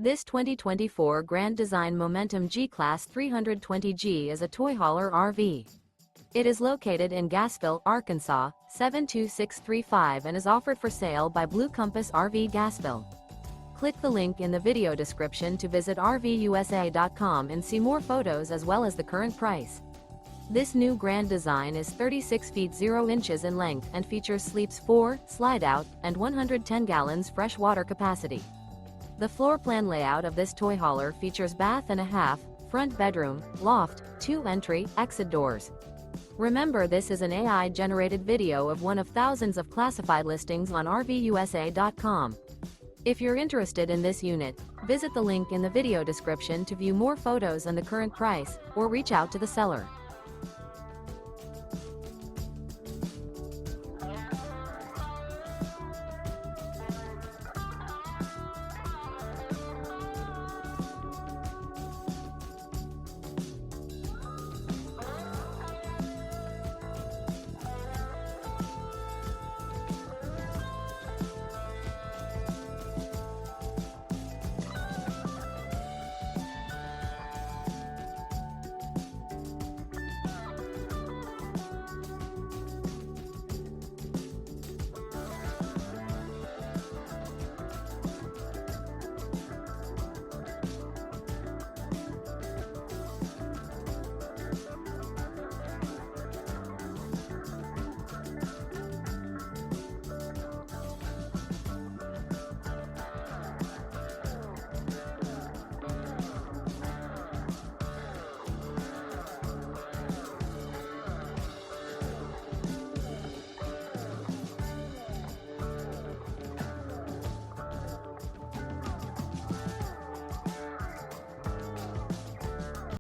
This 2024 Grand Design Momentum G-Class 320G is a toy hauler RV. It is located in Gassville, Arkansas, 72635 and is offered for sale by Blue Compass RV Gassville. Click the link in the video description to visit RVUSA.com and see more photos as well as the current price. This new Grand Design is 36 feet 0 inches in length and features sleeps 4, Slideout, and 110 gallons fresh water capacity. The floor plan layout of this toy hauler features bath and a half, front bedroom, loft, 2 entry, exit doors. Remember, this is an AI-generated video of one of thousands of classified listings on RVUSA.com. If you're interested in this unit, visit the link in the video description to view more photos and the current price, or reach out to the seller.